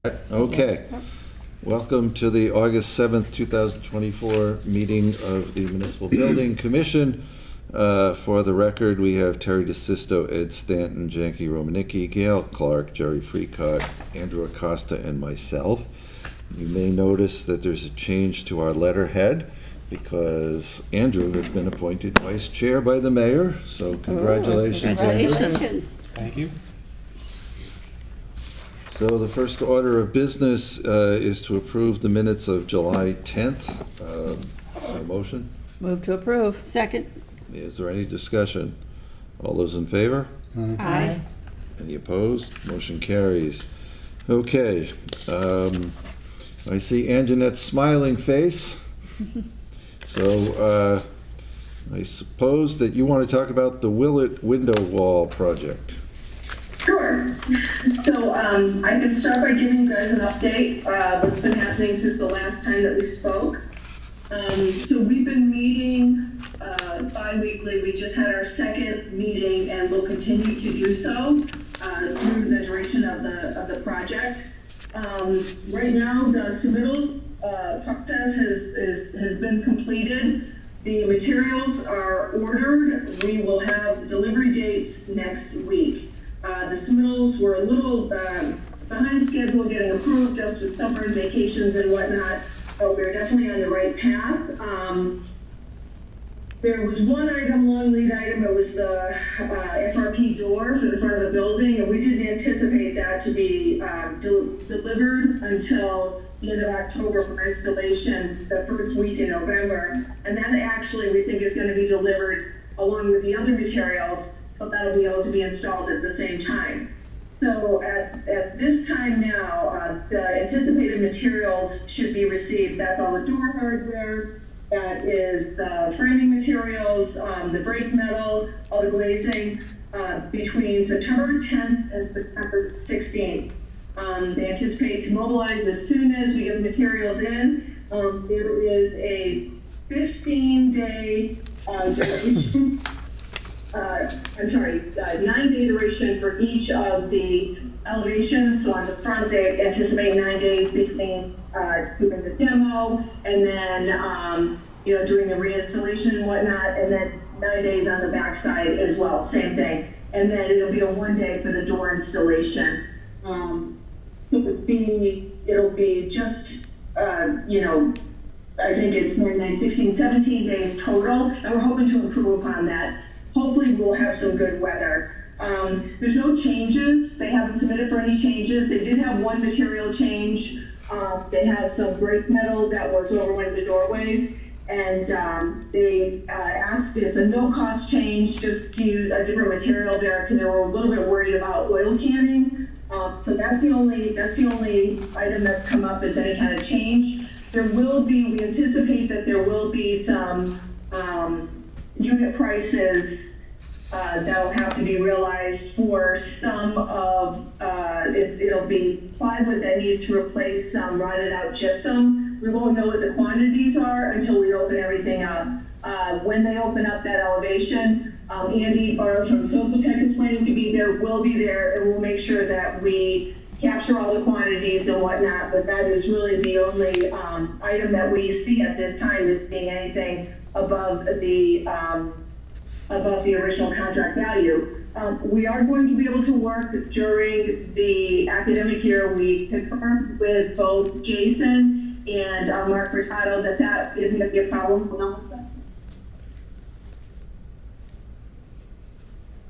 Okay. Welcome to the August 7th, 2024 meeting of the Municipal Building Commission. For the record, we have Terry DeSisto, Ed Stanton, Janky Romanicki, Gail Clark, Jerry Freecott, Andrew Acosta, and myself. You may notice that there's a change to our letterhead because Andrew has been appointed vice chair by the mayor. So congratulations, Andrew. Congratulations. Thank you. So the first order of business is to approve the minutes of July 10th. Is there a motion? Move to approve. Second. Is there any discussion? All those in favor? Aye. Any opposed? Motion carries. Okay. I see Anjanette's smiling face. So I suppose that you want to talk about the Willett window wall project. Sure. So I can start by giving you guys an update, what's been happening since the last time that we spoke. So we've been meeting bi-weekly. We just had our second meeting and we'll continue to do so through the duration of the project. Right now, the submittals process has been completed. The materials are ordered. We will have delivery dates next week. The submittals were a little behind schedule getting approved just with summer and vacations and whatnot, but we're definitely on the right path. There was one item, long lead item, it was the FRP door for the front of the building, and we didn't anticipate that to be delivered until the end of October for installation the first week in November. And that actually we think is going to be delivered along with the other materials, so that'll be able to be installed at the same time. So at this time now, the anticipated materials should be received. That's all the door hardware, that is the framing materials, the brake metal, all the glazing, between September 10th and September 16th. They anticipate to mobilize as soon as we get the materials in. There is a 15-day duration. 9-day duration for each of the elevations. So on the front, they anticipate 9 days between doing the demo and then doing the reinstallation and whatnot, and then 9 days on the backside as well, same thing. And then it'll be a 1 day for the door installation. It'll be just I think it's 9, 16, 17 days total, and we're hoping to improve upon that. Hopefully we'll have some good weather. There's no changes. They haven't submitted for any changes. They did have one material change. They have some brake metal that was over one of the doorways, and they asked, it's a no-cost change, just to use a different material there because they were a little bit worried about oil canning. So that's the only item that's come up as any kind of change. We anticipate that there will be some unit prices that'll have to be realized for some of, it'll be plywood that needs to replace some rotted out gypsum. We won't know what the quantities are until we open everything up. When they open up that elevation, Andy Barnes from Sofotech is planning to be there, will be there, and we'll make sure that we capture all the quantities and whatnot, but that is really the only item that we see at this time as being anything above the original contract value. We are going to be able to work during the academic year. We confirmed with both Jason and Mark Furtado that isn't going to be a problem.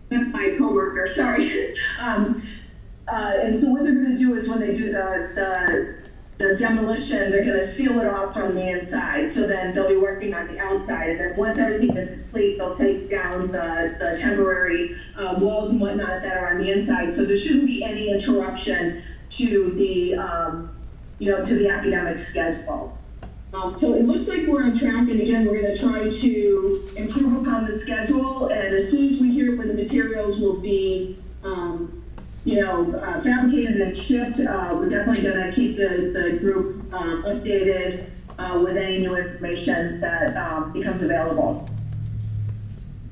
That's my coworker, sorry. And so what they're going to do is when they do the demolition, they're going to seal it off from the inside. So then they'll be working on the outside. And then once everything is complete, they'll take down the temporary walls and whatnot that are on the inside. So there shouldn't be any interruption to the, to the academic schedule. So it looks like we're on track. And again, we're going to try to improve upon the schedule. And as soon as we hear when the materials will be, fabricated and shipped, we're definitely going to keep the group updated with any new information that becomes available.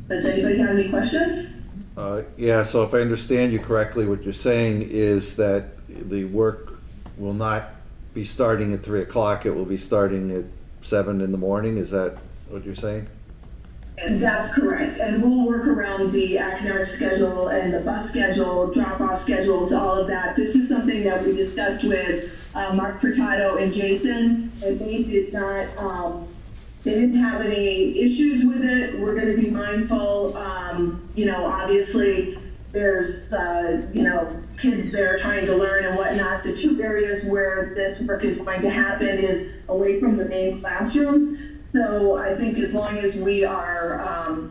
Does anybody have any questions? Yeah, so if I understand you correctly, what you're saying is that the work will not be starting at 3 o'clock, it will be starting at 7 in the morning, is that what you're saying? That's correct, and we'll work around the academic schedule and the bus schedule, drop-off schedules, all of that. This is something that we discussed with Mark Furtado and Jason, and they did not, they didn't have any issues with it. We're gonna be mindful, obviously, there's, kids there trying to learn and whatnot. The two areas where this work is going to happen is away from the main classrooms. So I think as long as we are,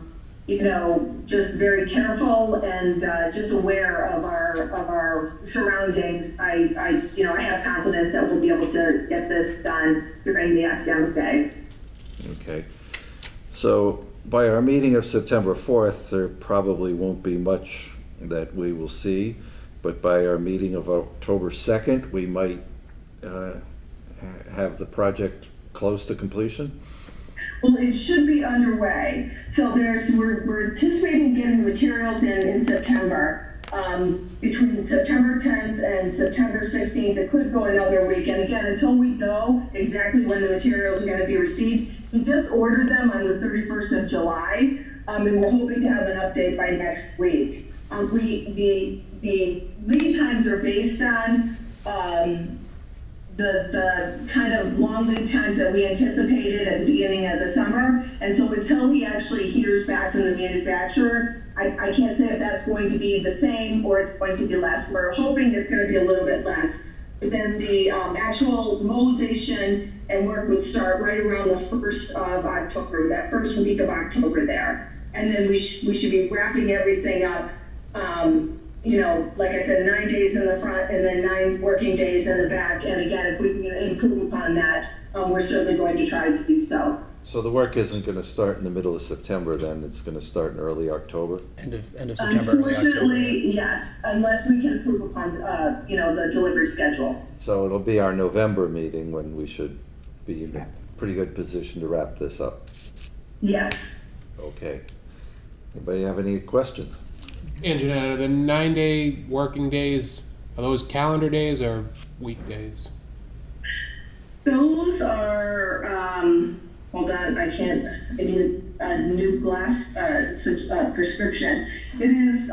just very careful and just aware of our surroundings, I have confidence that we'll be able to get this done during the academic day. Okay. So by our meeting of September 4th, there probably won't be much that we will see, but by our meeting of October 2nd, we might have the project close to completion? Well, it should be underway. So we're anticipating getting materials in September. Between September 10th and September 16th, it could go another week. And again, until we know exactly when the materials are going to be received, we just ordered them on the 31st of July, and we're hoping to have an update by next week. The lead times are based on the kind of long lead times that we anticipated at the beginning of the summer. And so until he actually hears back from the manufacturer, I can't say if that's going to be the same or it's going to be less. We're hoping it's going to be a little bit less. But then the actual mobilization and work would start right around the 1st of October, that first week of October there. And then we should be wrapping everything up, like I said, 9 days in the front and then 9 working days in the back. And again, if we can improve upon that, we're certainly going to try to do so. So the work isn't going to start in the middle of September then, it's going to start in early October? End of September, early October. Unfortunately, yes, unless we can improve upon, the delivery schedule. So it'll be our November meeting when we should be in a pretty good position to wrap this up. Yes. Okay. Anybody have any questions? And Jeanette, are the 9-day working days, are those calendar days or weekdays? Those are, hold on, I need a new glass prescription. It is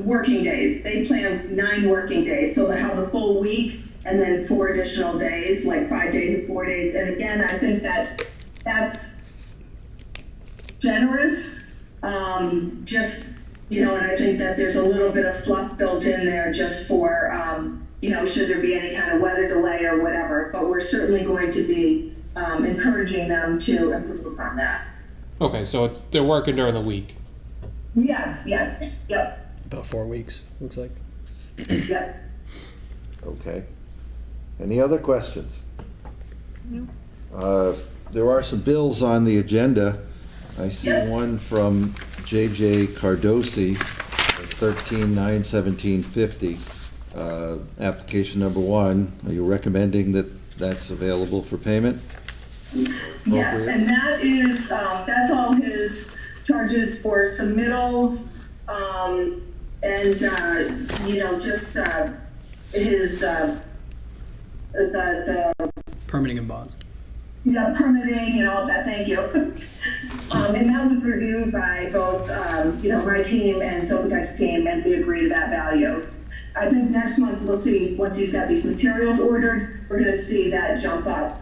working days. They plan 9 working days, so they have a full week and then 4 additional days, like 5 days and 4 days. And again, I think that's generous, and I think that there's a little bit of fluff built in there just for, should there be any kind of weather delay or whatever. But we're certainly going to be encouraging them to improve upon that. Okay, so they're working during the week. Yes, yep, About 4 weeks, looks like. yep. Okay. Any other questions? No. There are some bills on the agenda. I see Yep. one from J.J. Cardosi, 13/9/1750, application number 1. Are you recommending that that's available for payment? Yes, and that is, that's all his charges for submittals, and, just, his, the Permitting and bonds. permitting and all of that, thank you. And that was reviewed by both, my team and Sopotec's team, and we agree to that value. I think next month we'll see, once he's got these materials ordered, we're gonna see that jump up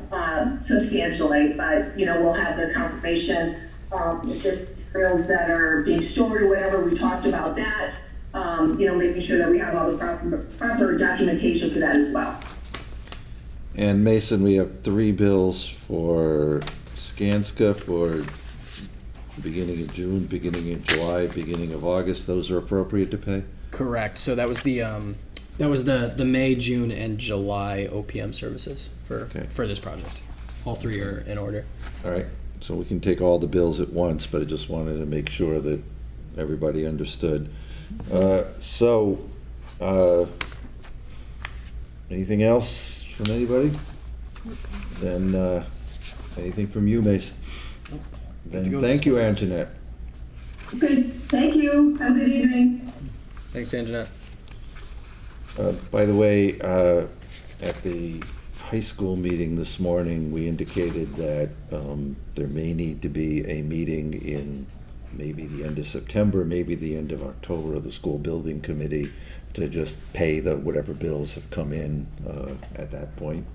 substantially, but, we'll have the confirmation, if the materials that are being stored or whatever, we talked about that, making sure that we have all the proper documentation for that as well. And Mason, we have 3 bills for Skanska for beginning of June, beginning of July, beginning of August. Those are appropriate to pay? Correct. So that was the May, June, and July OPM services for this project. All 3 are in order. All right, so we can take all the bills at once, but I just wanted to make sure that everybody understood. Anything else from anybody? Then, anything from you, Mason? Then thank you, Anjanette. Good, thank you, have a good evening. Thanks, Anjanette. By the way, At the high school meeting this morning, we indicated that there may need to be a meeting in maybe the end of September, maybe the end of October, of the school building committee to just pay the whatever bills have come in at that point.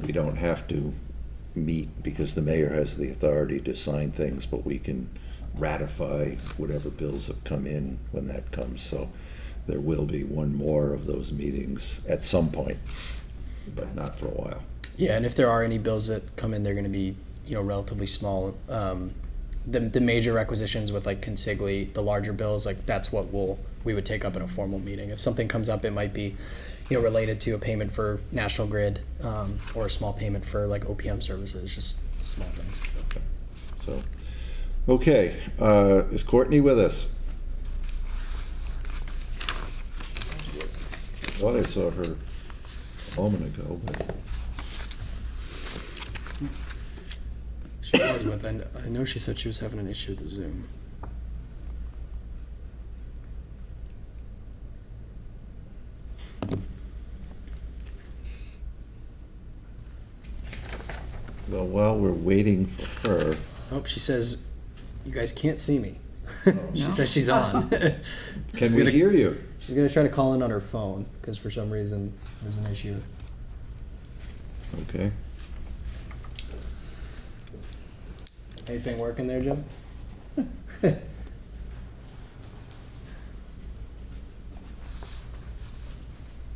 We don't have to meet because the mayor has the authority to sign things, but we can ratify whatever bills have come in when that comes. So there will be one more of those meetings at some point, but not for a while. Yeah, and if there are any bills that come in, they're going to be, relatively small. The major requisitions with like consigli, the larger bills, like that's what we would take up in a formal meeting. If something comes up, it might be, related to a payment for National Grid, or a small payment for like OPM services, just small things. So, okay, is Courtney with us? I thought I saw her a moment ago, but She was with, I know she said she was having an issue with the Zoom. well, while we're waiting for her, Oh, she says, you guys can't see me. She says she's on. can we hear you? She's going to try to call in on her phone, because for some reason there's an issue. Okay. Anything working there, Jim?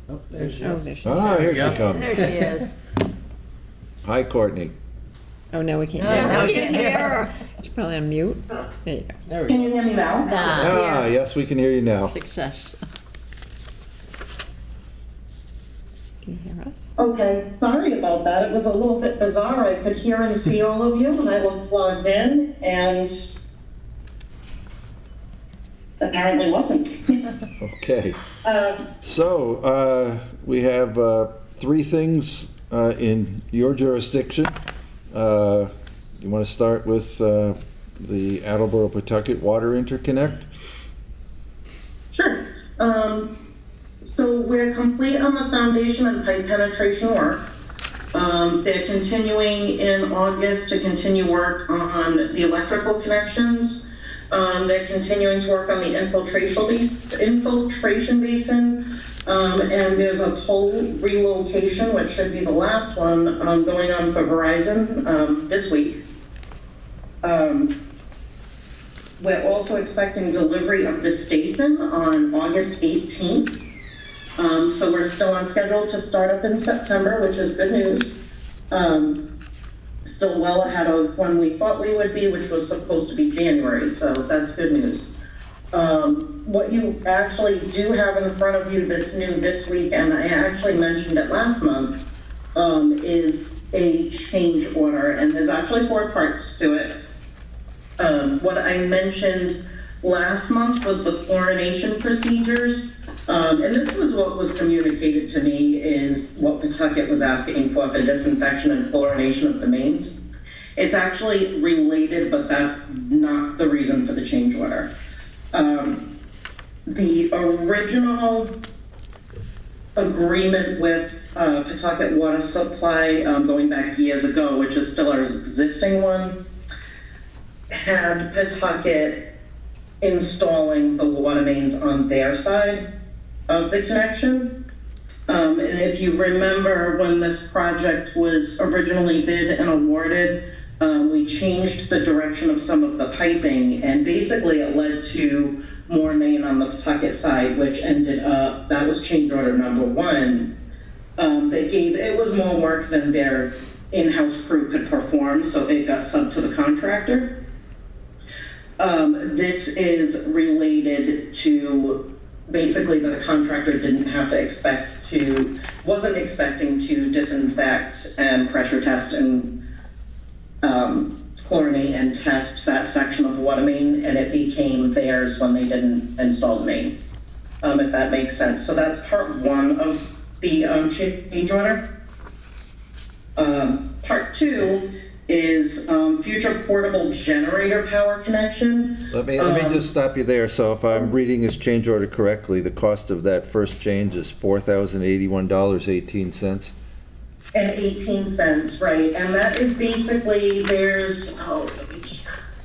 Oh, there she Oh, is. there she is. Ah, here Yeah. she comes. There she is. Hi, Courtney. Oh, now we can't hear her. Now we can't hear her. She's probably on mute. There you go. There we Can go. you hear me now? Ah, yes, we can hear you now. Success. Can you hear us? Okay, sorry about that. It was a little bit bizarre. I could hear and see all of you, and I looked logged in, and apparently wasn't. Okay. Um, So, we have three things in your jurisdiction. You want to start with the Attleboro-Pawtucket Water Interconnect? Sure. So we're complete on the foundation and pipe penetration work. They're continuing in August to continue work on the electrical connections. They're continuing to work on the infiltration basin. And there's a pole relocation, which should be the last one, going on for Verizon this week. We're also expecting delivery of the station on August 18th. So we're still on schedule to start up in September, which is good news. Still well ahead of when we thought we would be, which was supposed to be January, so that's good news. What you actually do have in front of you that's new this week, and I actually mentioned it last month, is a change order, and there's actually 4 parts to it. What I mentioned last month was the chlorination procedures, and this was what was communicated to me is what Pawtucket was asking for disinfection and chlorination of the mains. It's actually related, but that's not the reason for the change order. The original agreement with Pawtucket Water Supply, going back years ago, which is still our existing one, had Pawtucket installing the water mains on their side of the connection. And if you remember when this project was originally bid and awarded, we changed the direction of some of the piping, and basically it led to more main on the Pawtucket side, which ended up, that was change order number 1. It was more work than their in-house crew could perform, so it got subbed to the contractor. This is related to basically the contractor wasn't expecting to disinfect and pressure test and chlorinate and test that section of the water main, and it became theirs when they didn't install the main, if that makes sense. So that's part 1 of the change order. Part 2 is future portable generator power connection. Let me just stop you there. So if I'm reading this change order correctly, the cost of that first change is $4,081.18. And 18 cents, right? And that is basically, there's, I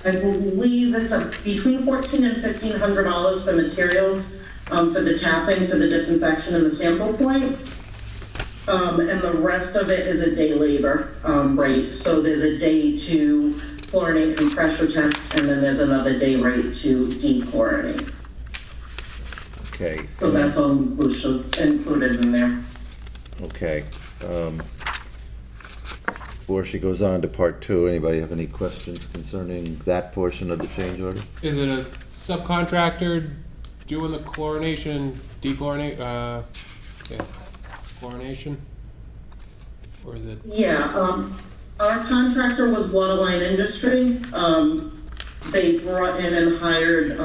believe it's between $1,400 and $1,500 for materials, for the tapping, for the disinfection and the sample point. And the rest of it is a day labor rate. So there's a day to chlorinate and pressure test, and then there's another day rate to dechlorinate. Okay. So that's all included in there. Okay. Before she goes on to part two, anybody have any questions concerning that portion of the change order? Is it a subcontractor doing the chlorination, chlorination? Or is it? Yeah, our contractor was Waterline Industry. They brought in and hired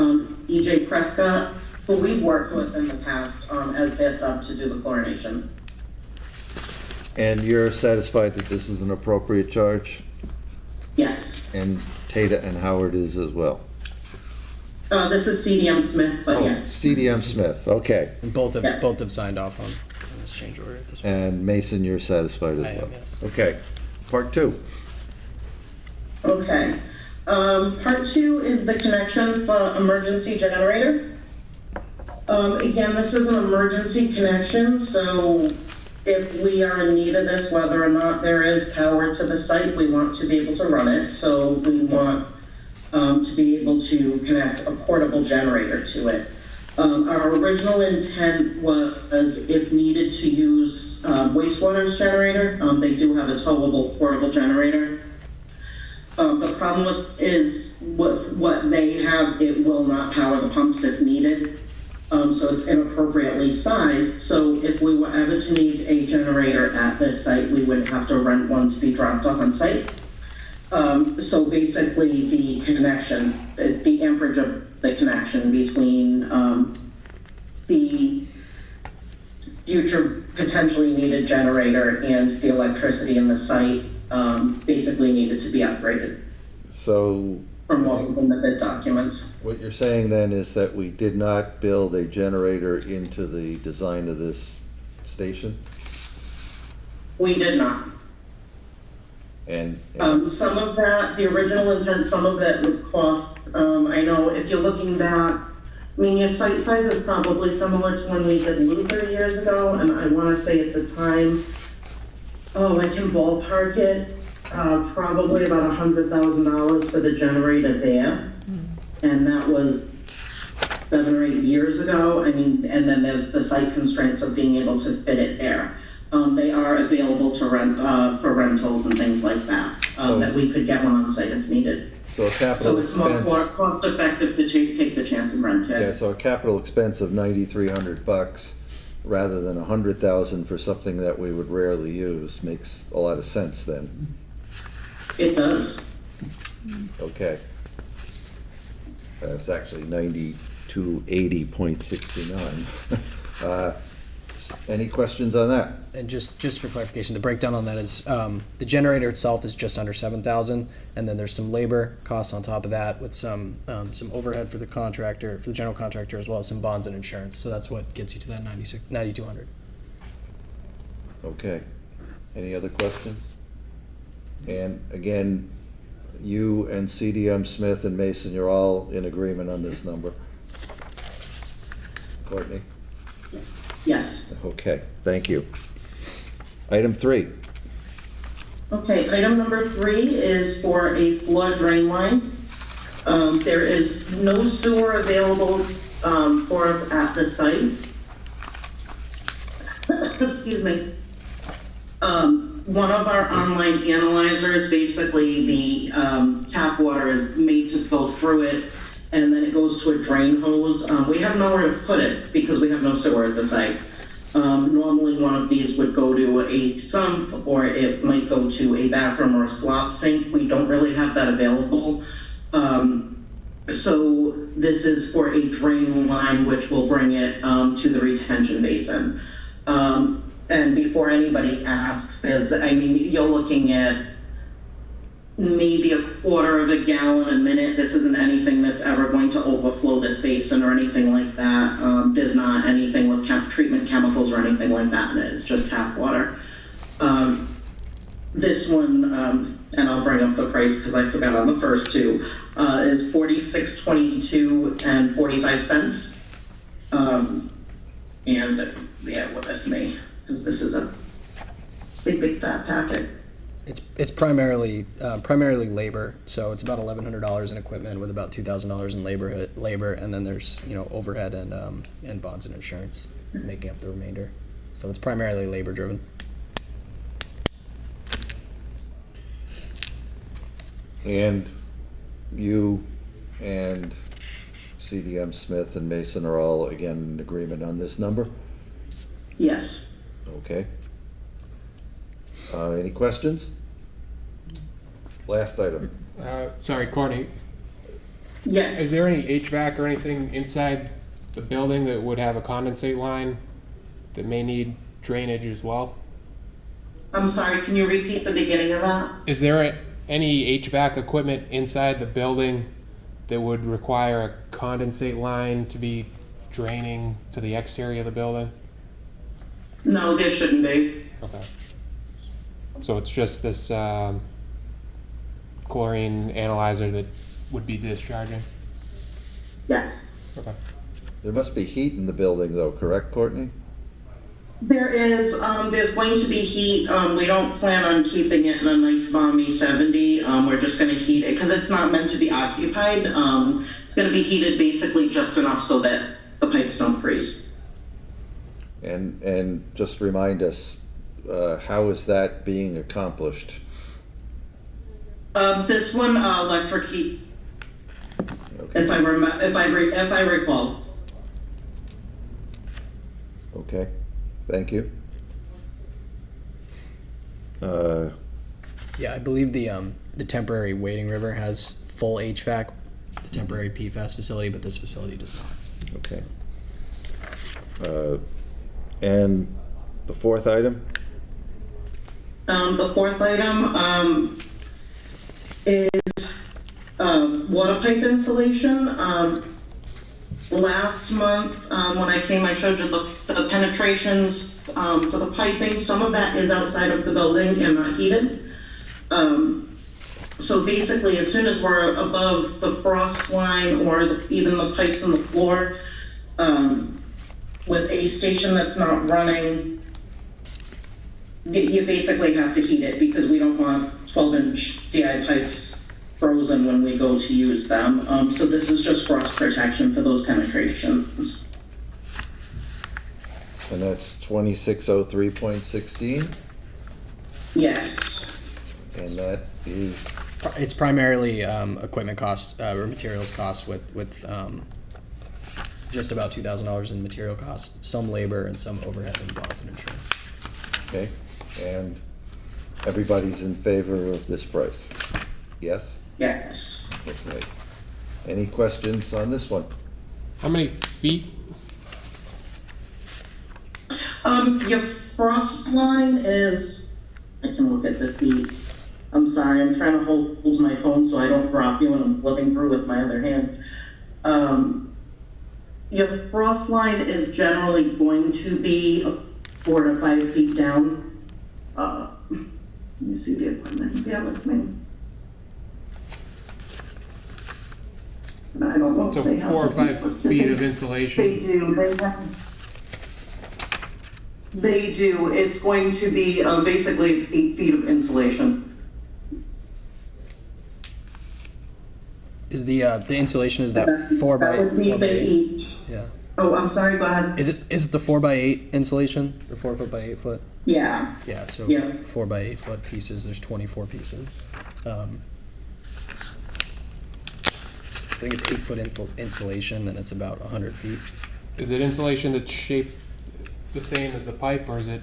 EJ Prescott, who we've worked with in the past as their sub to do the chlorination. And you're satisfied that this is an appropriate charge? Yes. And Tata and Howard is as well? This is CDM Smith, but yes. CDM Smith, okay. And both have signed off on this change order at this point. And Mason, you're satisfied as I well? am, yes. Okay. Part two. Okay. Part two is the connection for emergency generator. Again, this is an emergency connection, so if we are in need of this, whether or not there is power to the site, we want to be able to run it. So we want to be able to connect a portable generator to it. Our original intent was, if needed, to use wastewater's generator. They do have a towable portable generator. The problem with what they have, it will not power the pumps if needed. So it's inappropriately sized. So if we were ever to need a generator at this site, we would have to rent one to be dropped off on site. So basically the connection, the amperage of the connection between the future potentially needed generator and the electricity in the site basically needed to be upgraded So from what was in the bid documents. what you're saying then is that we did not build a generator into the design of this station? We did not. And Some of that, the original intent, some of it was cost. I know if you're looking back, I mean, your site size is probably similar to when we did Luther years ago, and I want to say at the time, I can ballpark it, probably about $100,000 for the generator there. And that was 7 or 8 years ago. I mean, and then there's the site constraints of being able to fit it there. They are available to rent for rentals and things like that, that we could get one on site if needed. so a So capital it's more expense, cost effective to take the chance and rent yeah, it. so a capital expense of $9,300 rather than $100,000 for something that we would rarely use makes a lot of sense then. It does. Okay. It's actually 9280.69. Any questions on that? And just for clarification, the breakdown on that is the generator itself is just under 7,000, and then there's some labor costs on top of that with some overhead for the contractor, for the general contractor, as well as some bonds and insurance. So that's what gets you to that 9,200. Okay. Any other questions? And again, you and CDM Smith and Mason, you're all in agreement on this number? Courtney? Yes. Okay, thank you. Item 3. Okay, item number 3 is for a flood drain line. There is no sewer available for us at the site. Excuse me. One of our online analyzers, basically the tap water is made to go through it, and then it goes to a drain hose. We have nowhere to put it because we have no sewer at the site. Normally one of these would go to a sump, or it might go to a bathroom or a slop sink. We don't really have that available. So this is for a drain line, which will bring it to the retention basin. And before anybody asks, you're looking at maybe a quarter of a gallon a minute. This isn't anything that's ever going to overflow this basin or anything like that. There's not anything with treatment chemicals or anything like that in it. It's just tap water. This one, and I'll bring up the price because I forgot on the first two, is $46.22 and 45 cents. And bear with me because this is a big fat packet. It's primarily labor, so it's about $1,100 in equipment with about $2,000 in labor, and then there's overhead and bonds and insurance making up the remainder. So it's primarily labor driven. And you and CDM Smith and Mason are all, again, in agreement on this number? Yes. Okay. Any questions? Last item. Sorry, Courtney, Yes. is there any HVAC or anything inside the building that would have a condensate line that may need drainage as well? I'm sorry, can you repeat the beginning of that? Is there any HVAC equipment inside the building that would require a condensate line to be draining to the exterior of the building? No, there shouldn't be. Okay. So it's just this chlorine analyzer that would be discharging? Yes. Okay. There must be heat in the building though, correct, Courtney? There is, there's going to be heat. We don't plan on keeping it in a nice balmy 70. We're just gonna heat it, because it's not meant to be occupied. It's gonna be heated basically just enough so that the pipes don't freeze. And just remind us, how is that being accomplished? This one, electric heat, Okay. if I recall. Okay, thank you. Yeah, I believe the temporary Wading River has full HVAC, the temporary PFAS facility, but this facility does not. Okay. And the fourth item? The fourth item is water pipe insulation. Last month, when I came, I showed you the penetrations for the piping. Some of that is outside of the building and not heated. So basically, as soon as we're above the frost line or even the pipes in the floor, with a station that's not running, you basically have to heat it because we don't want 12-inch DI pipes frozen when we go to use them. So this is just frost protection for those penetrations. And that's 2603.16, Yes. and that is, It's primarily equipment cost or materials cost with just about $2,000 in material costs, some labor and some overhead and bonds and insurance. okay, and everybody's in favor of this price? Yes? Yes. Okay. Any questions on this one? How many feet? Your frost line is, I can look at the feet. I'm sorry, I'm trying to hold my phone so I don't drop you and I'm flipping through with my other hand. Your frost line is generally going to be 4 to 5 feet down. Let me see the equipment, bear with me. I don't know if So they have 4 or the 5 listed. feet of They insulation? do, they do. It's going to be, basically it's 8 feet of insulation. Is the insulation, is that 4 by That would be 4 by 8? each. Yeah. Oh, I'm sorry, go ahead. Is it the 4 by 8 insulation or 4 foot by 8 foot? Yeah, Yeah. So Yeah. 4 by 8 foot pieces. There's 24 pieces. I think it's 8 foot insulation, and it's about 100 feet. Is it insulation that's shaped the same as the pipe, or is it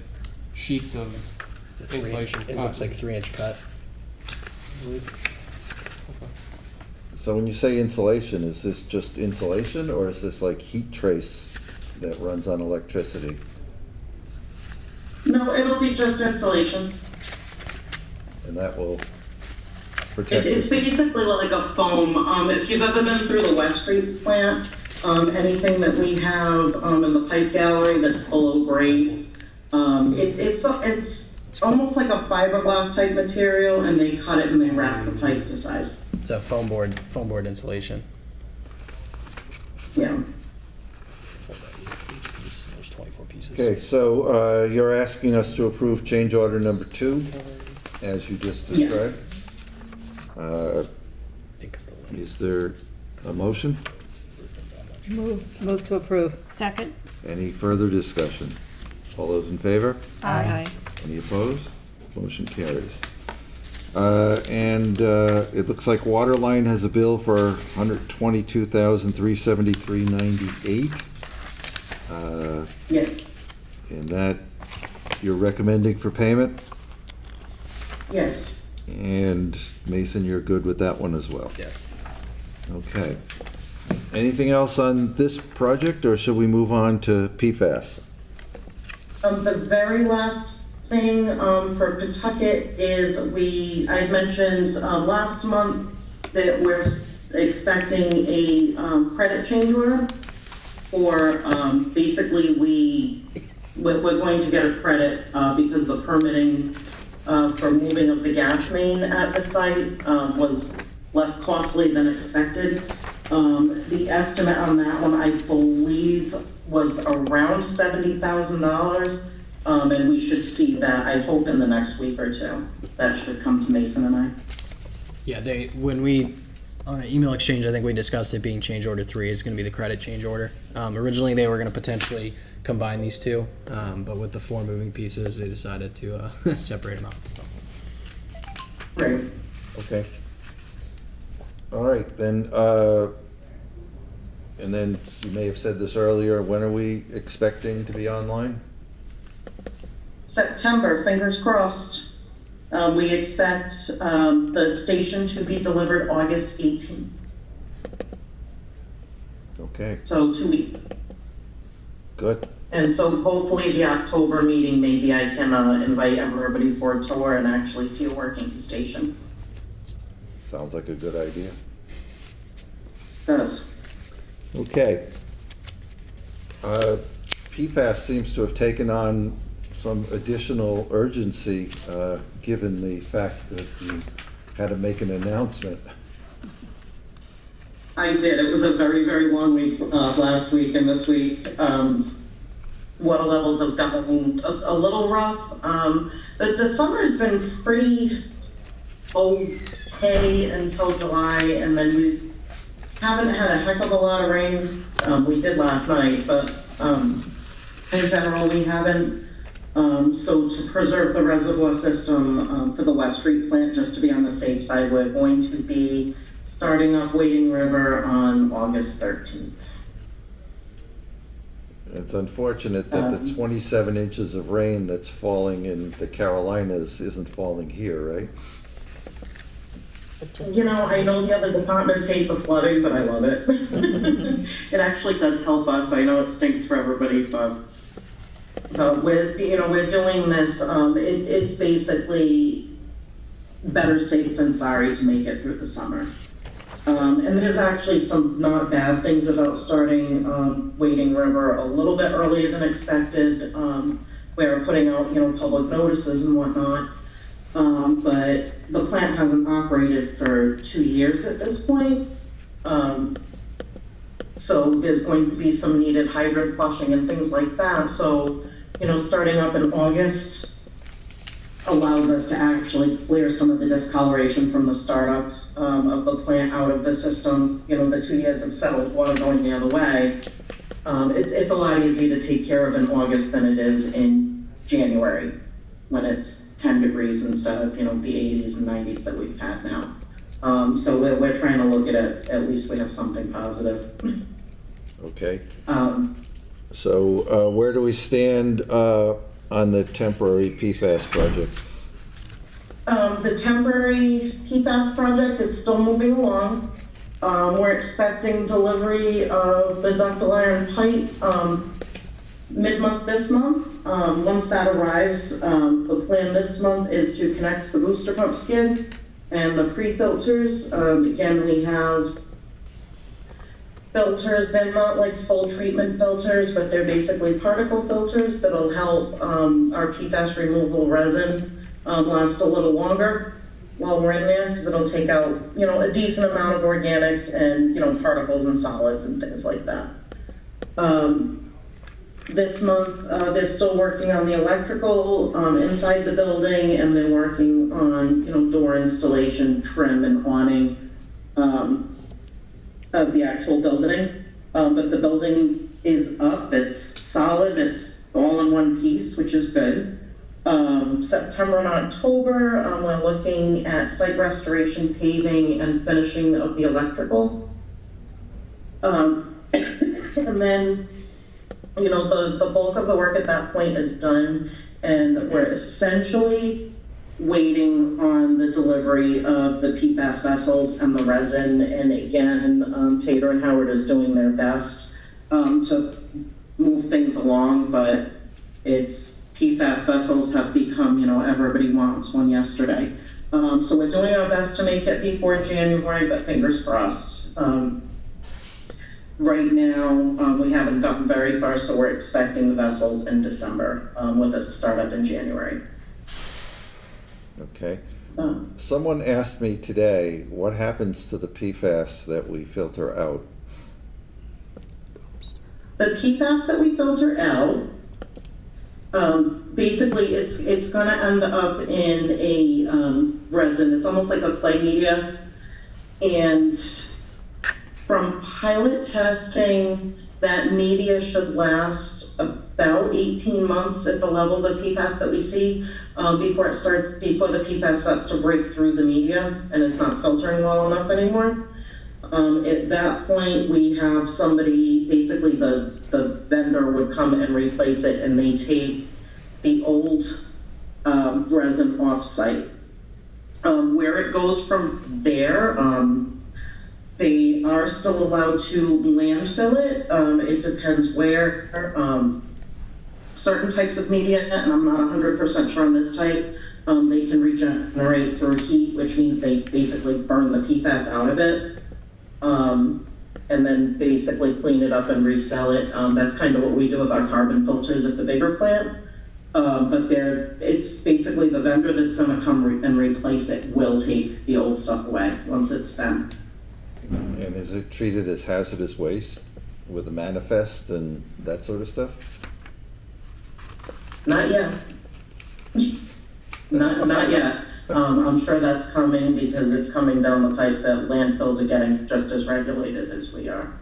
sheets of It's insulation It cut? looks like 3-inch cut. So when you say insulation, is this just insulation, or is this like heat trace that runs on electricity? no, it'll be just insulation. And that will for It's temperature. basically like a foam. If you've ever been through the West Street plant, anything that we have in the pipe gallery that's below grade, it's almost like a fiberglass type material, and they cut it and they wrap the pipe to size. It's a foam board insulation. Yeah. There's 24 pieces. Okay, so you're asking us to approve change order number 2, as you just Yes. described. I think it's the one. Is there a motion? Move to approve. Second? Any further discussion? All those in favor? Aye. Any opposed? Motion carries. And it looks like Waterline has a bill for $122,373.98. Yeah. And that you're recommending for payment? Yes. And Mason, you're good with that one as well? Yes. Okay. Anything else on this project, or should we move on to PFAS? The very last thing for Pawtucket is I had mentioned last month that we're expecting a credit change order for basically we're going to get a credit because the permitting for moving of the gas main at the site was less costly than expected. The estimate on that one, I believe, was around $70,000, and we should see that, I hope, in the next week or two. That should come to Mason and I. Yeah, on an email exchange, I think we discussed it being change order 3 is going to be the credit change order. Originally, they were going to potentially combine these two, but with the 4 moving pieces, they decided to separate them out. So. Great. Okay. All right, then, and then you may have said this earlier, when are we expecting to be online? September, fingers crossed. We expect the station to be delivered August 18th, Okay, so 2 weeks. good. And so hopefully the October meeting, maybe I can invite everybody for a tour and actually see a working station. Sounds like a good idea. Does. Okay. PFAS seems to have taken on some additional urgency, given the fact that you had to make an announcement. I did. It was a very, very long week last week and this week. Water levels have gotten a little rough. The summer's been pretty okay until July, and then we haven't had a heck of a lot of rain. We did last night, but in general, we haven't. So to preserve the reservoir system for the West Street plant, just to be on the safe side, we're going to be starting up Wading River on August 13th. It's unfortunate that the 27 inches of rain that's falling in the Carolinas isn't falling here, right? You know, I know the other departments hate the flooding, but I love it. It actually does help us. I know it stinks for everybody, but we're doing this. It's basically better safe than sorry to make it through the summer. And there's actually some not bad things about starting Wading River a little bit earlier than expected. We're putting out, public notices and whatnot. But the plant hasn't operated for 2 years at this point. So there's going to be some needed hydrant flushing and things like that. So, starting up in August allows us to actually clear some of the discoloration from the startup of the plant out of the system. The 2 years of settled water going the other way. It's a lot easier to take care of in August than it is in January, when it's 10 degrees instead of, the 80s and 90s that we've had now. So we're trying to look at it, at least we have something positive. Okay. So where do we stand on the temporary PFAS project? The temporary PFAS project, it's still moving along. We're expecting delivery of the ductile iron pipe mid-month this month. Once that arrives, the plan this month is to connect the booster pump skid And the pre-filters, again, we have filters. They're not like full treatment filters, but they're basically particle filters that'll help our PFAS removal resin last a little longer while we're in there, because it'll take out, you know, a decent amount of organics and, you know, particles and solids and things like that. This month, they're still working on the electrical inside the building, and they're working on, you know, door installation, trim, and awning of the actual building. But the building is up, it's solid, it's all in one piece, which is good. September and October, we're looking at site restoration, paving, and finishing of the electrical. And then, you know, the bulk of the work at that point is done, and we're essentially waiting on the delivery of the PFAS vessels and the resin. And again, Tater and Howard is doing their best to move things along, but PFAS vessels have become, you know, everybody wants one yesterday. So we're doing our best to make it before January, but fingers crossed. Right now, we haven't gotten very far, so we're expecting the vessels in December with a startup in January. Okay. Someone asked me today, what happens to the PFAS that we filter out? The PFAS that we filter out, basically it's gonna end up in a resin. It's almost like a clay media. And from pilot testing, that media should last about 18 months at the levels of PFAS that we see before the PFAS starts to break through the media and it's not filtering well enough anymore. At that point, we have somebody, basically the vendor would come and replace it, and they take the old resin off-site. Where it goes from there, they are still allowed to landfill it. It depends where. Certain types of media, and I'm not 100% sure on this type, they can regenerate through heat, which means they basically burn the PFAS out of it. And then basically clean it up and resell it. That's kind of what we do with our carbon filters at the bigger plant. But it's basically the vendor that's gonna come and replace it will take the old stuff away once it's spent. And is it treated as hazardous waste with a manifest and that sort of stuff? Not yet. Not yet. I'm sure that's coming because it's coming down the pipe that landfills are getting just as regulated as we are.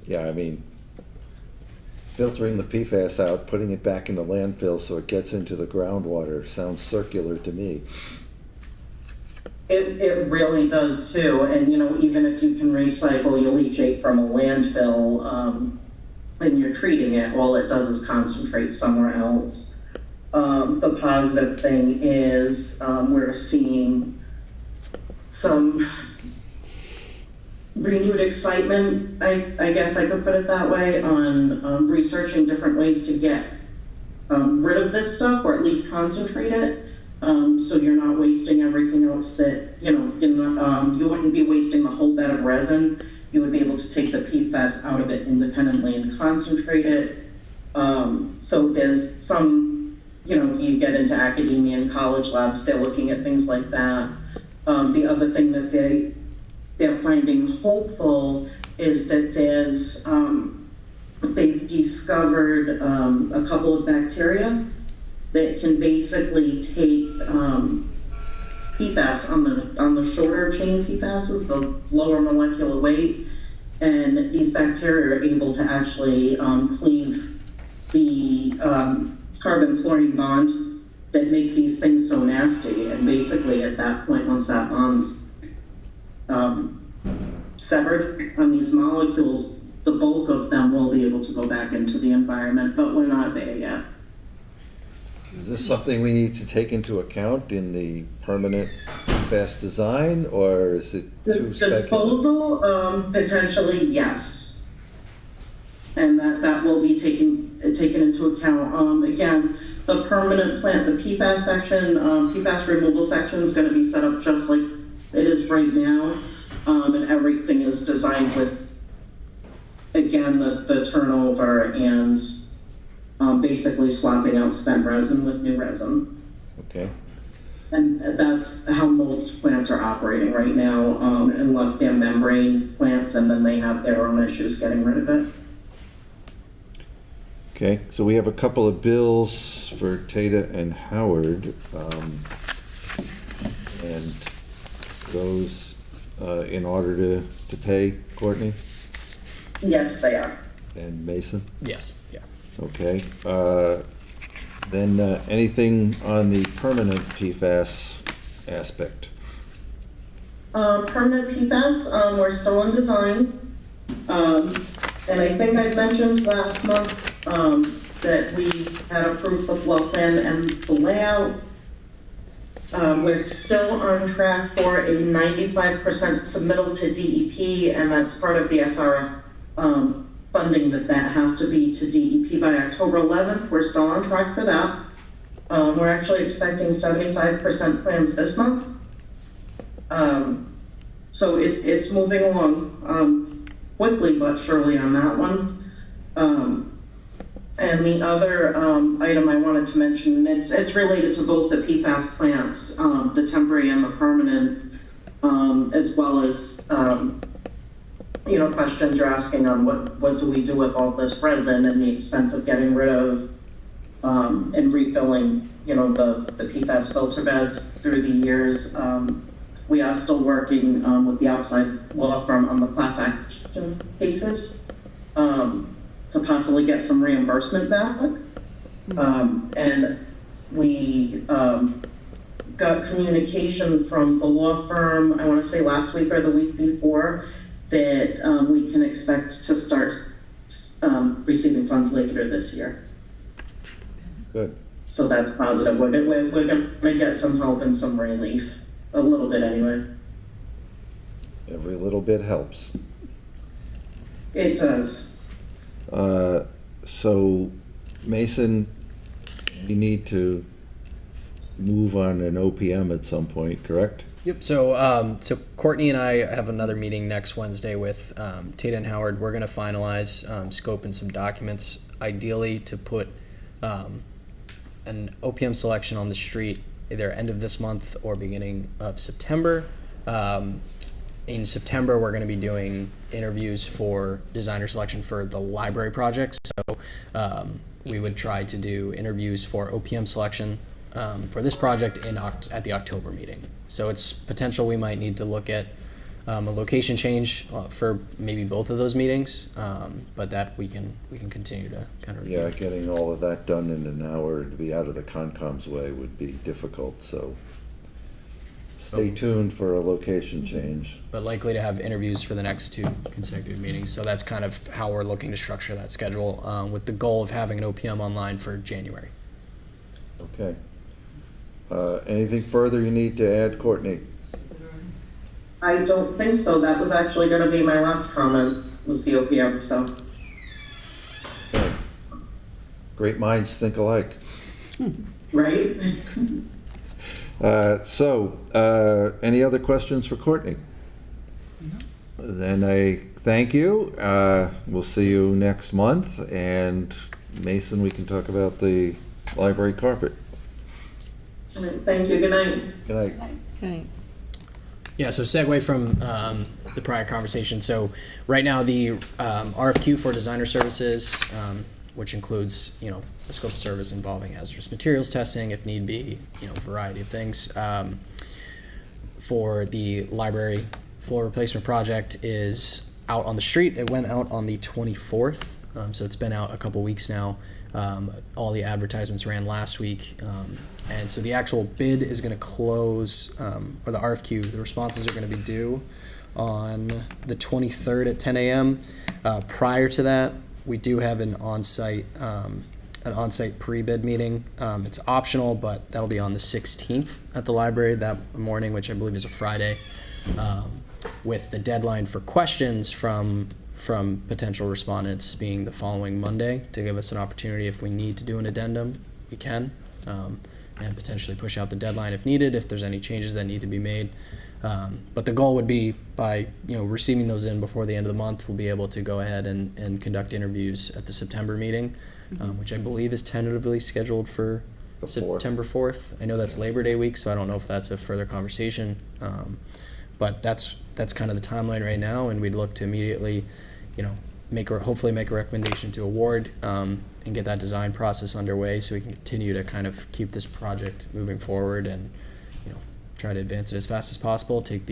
Yeah, I mean, filtering the PFAS out, putting it back in the landfill so it gets into the groundwater sounds circular to me. It really does too. And you know, even if you can recycle your leachate from a landfill and you're treating it, all it does is concentrate somewhere else. The positive thing is we're seeing some renewed excitement, I guess I could put it that way, on researching different ways to get rid of this stuff, or at least concentrate it, so you're not wasting everything else that, you know, you wouldn't be wasting the whole bed of resin. You would be able to take the PFAS out of it independently and concentrate it. So there's some, you know, you get into academia and college labs, they're looking at things like that. The other thing that they're finding hopeful is that they've discovered a couple of bacteria that can basically take PFAS on the shorter chain PFASs, the lower molecular weight, and these bacteria are able to actually cleave the carbon fluorine bond that make these things so nasty. And basically at that point, once that bond's severed on these molecules, the bulk of them will be able to go back into the environment, but we're not there yet. Is this something we need to take into account in the permanent PFAS design, or is it too The speculative? proposal, potentially yes. And that will be taken taken into account. Again, the permanent plant, the PFAS section, PFAS removal section is going to be set up just like it is right now, and everything is designed with, again, the turnover and basically swapping out spent resin with new resin. Okay. And that's how most plants are operating right now, unless they're membrane plants, and then they have their own issues getting rid of it. Okay, so we have a couple of bills for Tata and Howard. And those in order to pay, Courtney Yes, they are. and Mason? Yes, yeah. Okay. Then anything on the permanent PFAS aspect? Permanent PFAS, we're still in design. And I think I mentioned last month that we had approved the floor plan and the layout. We're still on track for a 95% submittal to DEP, and that's part of the SRF funding that has to be to DEP by October 11th. We're still on track for that. We're actually expecting 75% plans this month. So it's moving along quickly but surely on that one. And the other item I wanted to mention, it's related to both the PFAS plants, the temporary and the permanent, as well as questions you're asking on what do we do with all this resin and the expense of getting rid of and refilling, the PFAS filter beds through the years. We are still working with the outside law firm on the class action cases to possibly get some reimbursement back. And we got communication from the law firm, I want to say last week or the week before, that we can expect to start receiving funds later this year. Good. So that's positive. We're going to get some help and some relief, a little bit anyway. Every little bit helps. It does. So, Mason, you need to move on an OPM at some point, correct? Yep. So, so Courtney and I have another meeting next Wednesday with Tata and Howard. We're going to finalize scope and some documents, ideally to put an OPM selection on the street either end of this month or beginning of September. In September, we're going to be doing interviews for designer selection for the library projects. So we would try to do interviews for OPM selection for this project at the October meeting. So it's potential we might need to look at a location change for maybe both of those meetings, but that we can continue to kind of review. Yeah, getting all of that done in an hour to be out of the Concom's way would be difficult, so stay tuned for a location change. But likely to have interviews for the next 2 consecutive meetings. So that's kind of how we're looking to structure that schedule, with the goal of having an OPM online for January. Okay. Anything further you need to add, Courtney? I don't think so. That was actually going to be my last comment, was the OPM, so. Okay. Great minds think alike. Right? Any other questions for Courtney? Then I thank you. We'll see you next month. And Mason, we can talk about the library carpet. All right, thank you. Good night. Good night. Okay. Yeah, so segue from the prior conversation. So right now the RFQ for designer services, which includes, a scope of service involving hazardous materials testing, if need be, a variety of things, for the library floor replacement project is out on the street. It went out on the 24th, so it's been out a couple weeks now. All the advertisements ran last week. And so the actual bid is going to close, or the RFQ, the responses are going to be due on the 23rd at 10 a.m. Prior to that, we do have an on-site pre-bid meeting. It's optional, but that'll be on the 16th at the library that morning, which I believe is a Friday, with the deadline for questions from from potential respondents being the following Monday to give us an opportunity if we need to do an addendum, we can, and potentially push out the deadline if needed, if there's any changes that need to be made. But the goal would be by, receiving those in before the end of the month, we'll be able to go ahead and conduct interviews at the September meeting, which I believe is tentatively scheduled for The 4th. September 4th. I know that's Labor Day week, so I don't know if that's a further conversation. But that's kind of the timeline right now, and we'd look to immediately, hopefully make a recommendation to award, and get that design process underway so we can continue to kind of keep this project moving forward and, try to advance it as fast as possible, take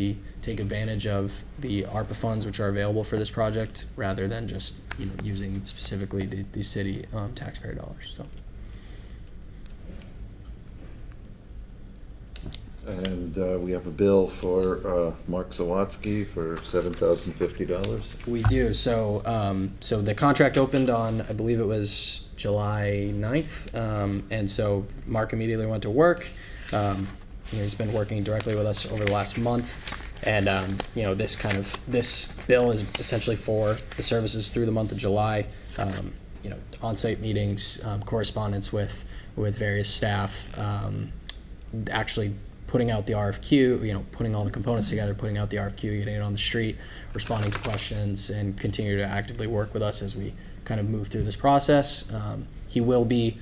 advantage of the ARPA funds which are available for this project rather than just, using specifically the city taxpayer dollars. So. And we have a bill for Mark Zawatsky for $7,050. We do. So the contract opened on, I believe it was July 9th. And so Mark immediately went to work. He's been working directly with us over the last month. And, this bill is essentially for the services through the month of July. On-site meetings, correspondence with various staff, actually putting out the RFQ, putting all the components together, putting out the RFQ, getting it on the street, responding to questions, and continue to actively work with us as we kind of move through this process. He will be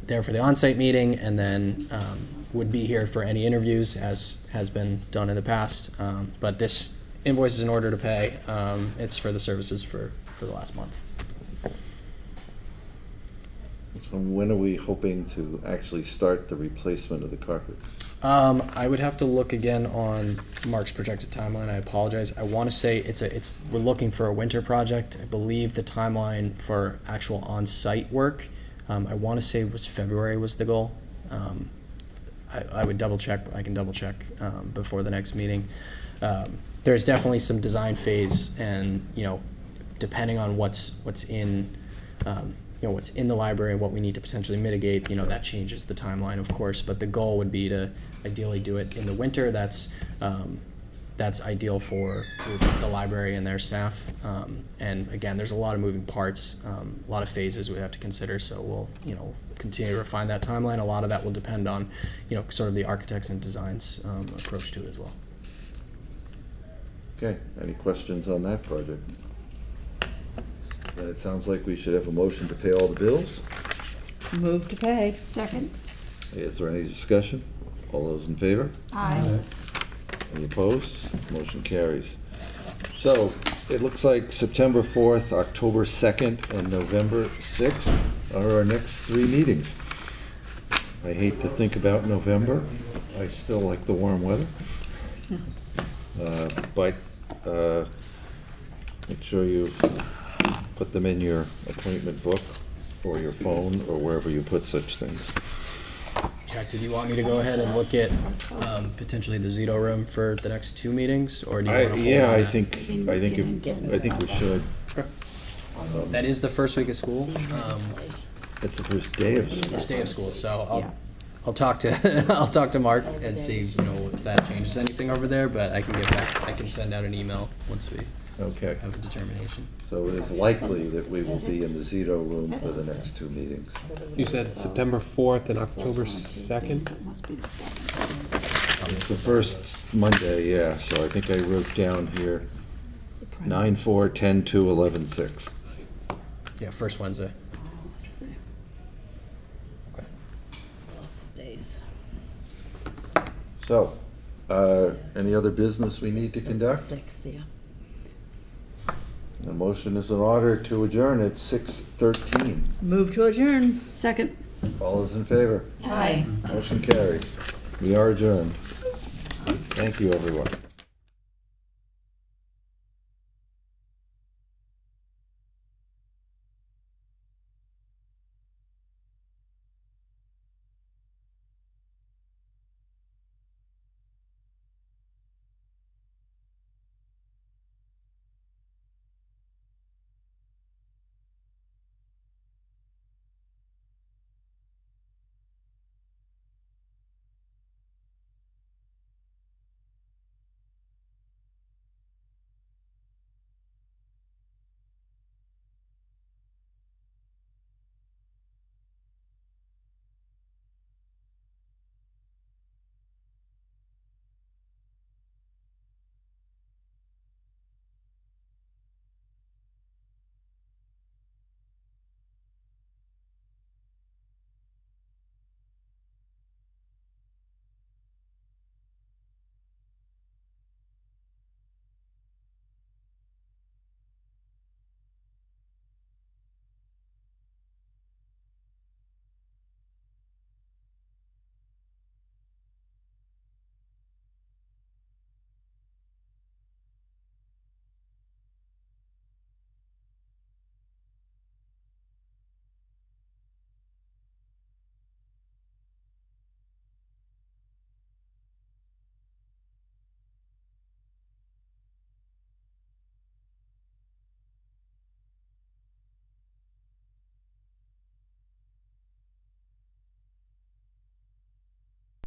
there for the on-site meeting, and then would be here for any interviews, as has been done in the past. But this invoice is in order to pay. It's for the services for the last month. So when are we hoping to actually start the replacement of the carpet? I would have to look again on Mark's projected timeline. I apologize. I want to say we're looking for a winter project. I believe the timeline for actual on-site work, I want to say February was the goal. I would double check, but I can double check before the next meeting. There's definitely some design phase, and depending on what's in what's in the library and what we need to potentially mitigate, that changes the timeline, of course. But the goal would be to ideally do it in the winter. That's ideal for the library and their staff. And again, there's a lot of moving parts, a lot of phases we have to consider. So we'll, continue to refine that timeline. A lot of that will depend on, sort of the architects and designs approach to it as well. Okay, any questions on that project? Then it sounds like we should have a motion to pay all the bills. Move to pay. Second. Is there any discussion? All those in favor? Aye. Any opposed? Motion carries. So, it looks like September 4th, October 2nd, and November 6th are our next 3 meetings. I hate to think about November. I still like the warm weather. But make sure you put them in your appointment book or your phone or wherever you put such things. Jack, did you want me to go ahead and look at potentially the Zito room for the next 2 meetings, or do you want to hold on I that? think we should. That is the first week of school. It's the first day of school. First day of school, so I'll talk to I'll talk to Mark and see if that changes anything over there. But I can send out an email once we Okay. have a determination. So it is likely that we will be in the Zito room for the next 2 meetings. You said September 4th and October 2nd? It's the first Monday, yeah, so I think I wrote down here 9/4, 10/2, 11/6. Yeah, first Wednesday. Days. So, any other business we need to conduct? 6th, yeah. The motion is in order to adjourn at 6:13. Move to adjourn. Second. All those in favor? Aye. Motion carries. We are adjourned. Thank you, everyone.